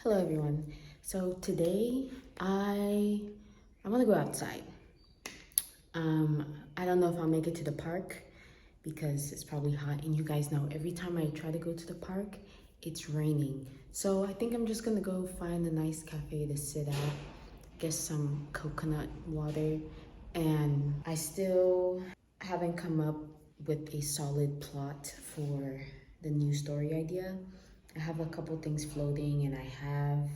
Hello everyone. So today I want to go outside. I don't know if I'll make it to the park because it's probably hot, and you guys know every time I try to go to the park, it's raining. So I think I'm just gonna go find a nice cafe to sit at, get some coconut water, and I still haven't come up with a solid plot for the new story idea. I have a couple things floating and I have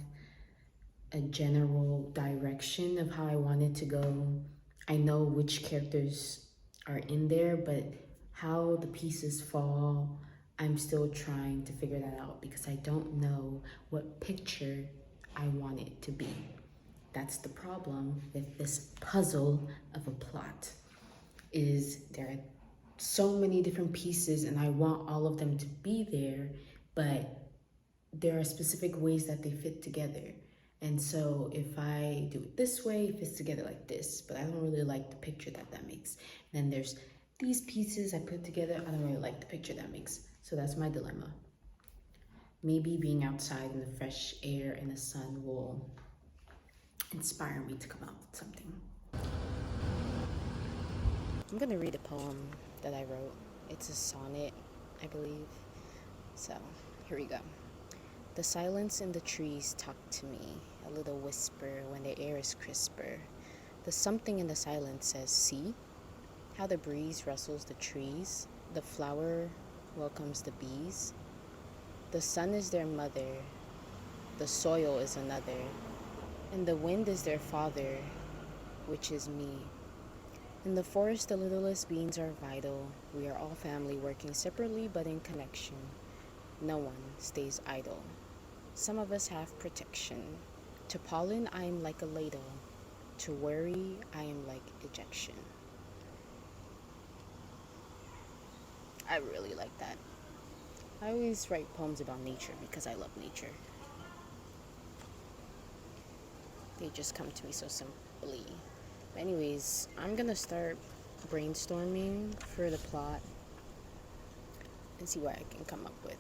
a general direction of how I want it to go. I know which characters are in there, but how the pieces fall, I'm still trying to figure that out because I don't know what picture I want it to be. That's the problem with this puzzle of a plot, is there are so many different pieces and I want all of them to be there, but there are specific ways that they fit together. And so if I do it this way, it fits together like this, but I don't really like the picture that makes. And then there's these pieces I put together, I don't really like the picture that makes. So that's my dilemma. Maybe being outside in the fresh air and the sun will inspire me to come out with something. I'm gonna read a poem that I wrote. It's a sonnet, I believe. So here we go. The silence in the trees talk to me, a little whisper when the air is crisper. The something in the silence says, see? How the breeze rustles the trees, the flower welcomes the bees. The sun is their mother, the soil is another, and the wind is their father, which is me. In the forest, the littlest beings are vital. We are all family working separately but in connection. No one stays idle. Some of us have protection. To pollen, I am like a ladle. To worry, I am like ejection. I really like that. I always write poems about nature because I love nature. They just come to me so simply. But anyways, I'm gonna start brainstorming for the plot and see what I can come up with.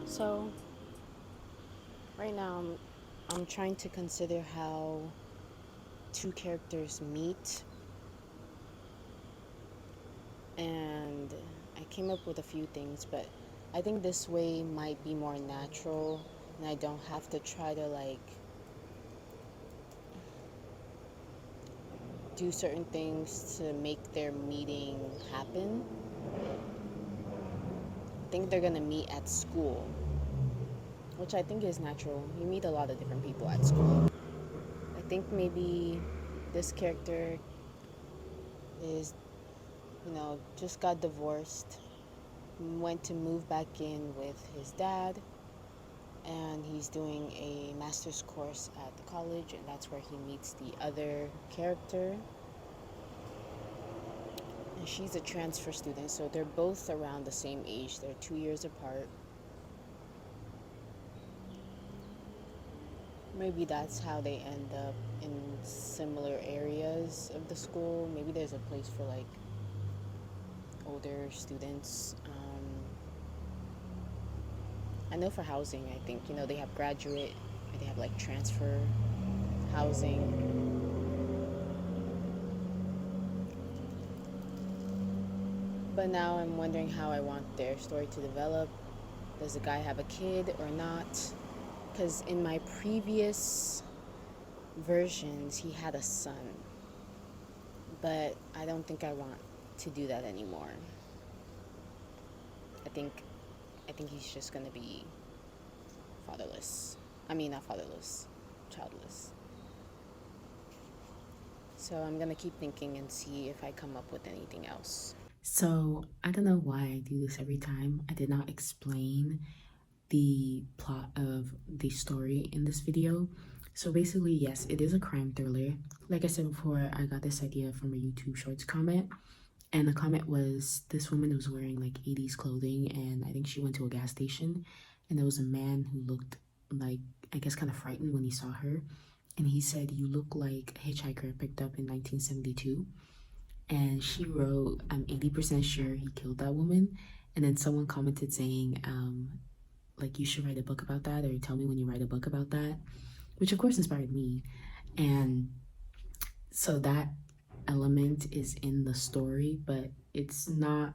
So right now I'm trying to consider how two characters meet, and I came up with a few things, but I think this way might be more natural and I don't have to try to do certain things to make their meeting happen. I think they're gonna meet at school, which I think is natural. You meet a lot of different people at school. I think maybe this character is, just got divorced, went to move back in with his dad, and he's doing a master's course at the college, and that's where he meets the other character. And she's a transfer student, so they're both around the same age. They're 2 years apart. Maybe that's how they end up in similar areas of the school. Maybe there's a place for older students. I know for housing, I think, they have graduate, they have transfer housing. But now I'm wondering how I want their story to develop. Does the guy have a kid or not? Because in my previous versions, he had a son. But I don't think I want to do that anymore. I think he's just going to be fatherless. I mean, not fatherless, childless. So I'm going to keep thinking and see if I come up with anything else. So I don't know why I do this every time. I did not explain the plot of the story in this video. So basically, yes, it is a crime thriller. Like I said before, I got this idea from a YouTube Shorts comment. And the comment was, this woman was wearing 80s clothing, and I think she went to a gas station and there was a man who looked like, I guess, kind of frightened when he saw her, and he said, "You look like a hitchhiker I picked up in 1972." And she wrote, "I'm 80% sure he killed that woman." And then someone commented saying, like, "You should write a book about that, or tell me when you write a book about that," which of course inspired me. And so that element is in the story, but it's not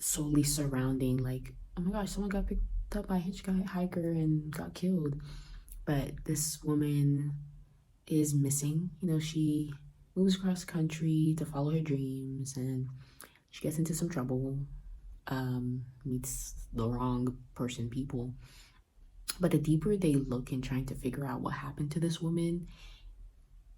solely surrounding, like, oh my gosh, someone got picked up by a hitchhiker and got killed. But this woman is missing. You know, she moves across country to follow her dreams, and she gets into some trouble, meets the wrong people. But the deeper they look in trying to figure out what happened to this woman,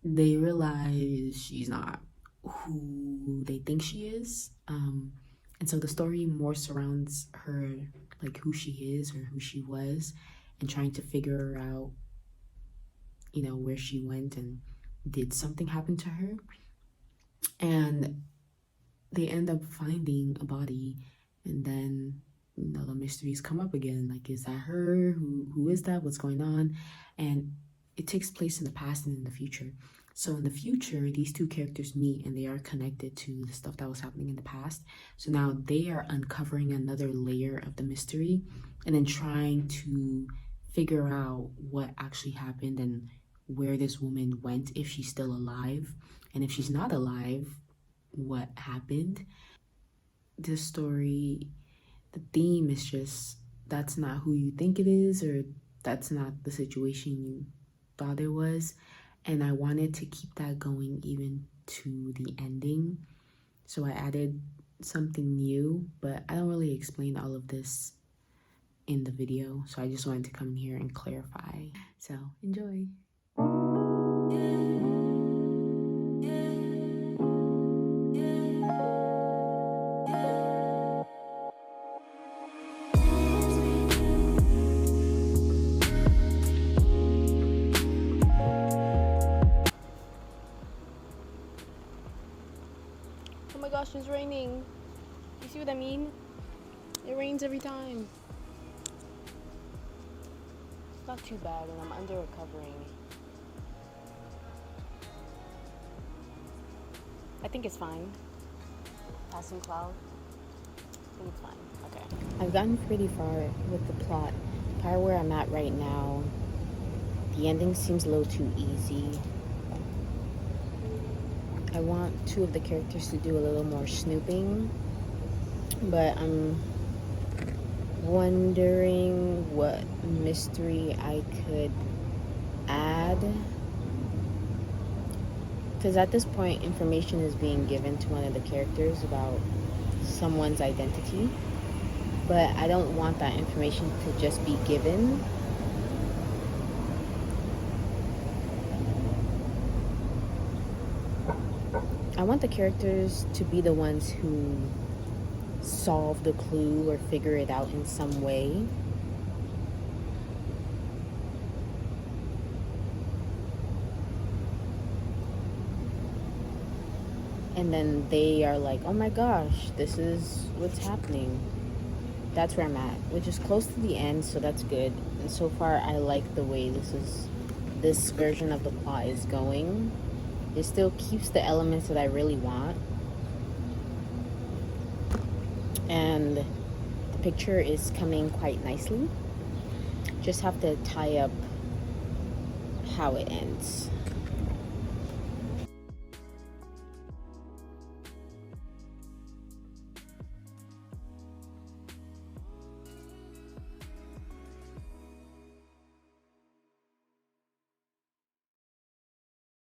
they realize she's not who they think she is. And so the story more surrounds her, like, who she is or who she was, and trying to figure out, you know, where she went and did something happen to her. And they end up finding a body, and then, you know, the mysteries come up again. Like, is that her? Who is that? What's going on? And it takes place in the past and in the future. So in the future, these two characters meet, and they are connected to the stuff that was happening in the past. So now they are uncovering another layer of the mystery, and then trying to figure out what actually happened and where this woman went, if she's still alive. And if she's not alive, what happened. This story, the theme is just, that's not who you think it is, or that's not the situation you thought it was. And I wanted to keep that going even to the ending. So I added something new, but I don't really explain all of this in the video. So I just wanted to come here and clarify. So enjoy. Oh my gosh, it's raining. You see what I mean? It rains every time. It's not too bad, and I'm under a covering. I think it's fine. Passing cloud. I think it's fine. Okay. I've gotten pretty far with the plot. The part where I'm at right now, the ending seems a little too easy. I want two of the characters to do a little more snooping, but I'm wondering what mystery I could add. Because at this point, information is being given to one of the characters about someone's identity, but I don't want that information to just be given. I want the characters to be the ones who solve the clue or figure it out in some way. And then they are like, oh my gosh, this is what's happening. That's where I'm at, which is close to the end, so that's good. And so far, I like the way this version of the plot is going. It still keeps the elements that I really want. And the picture is coming quite nicely. Just have to tie up how it ends.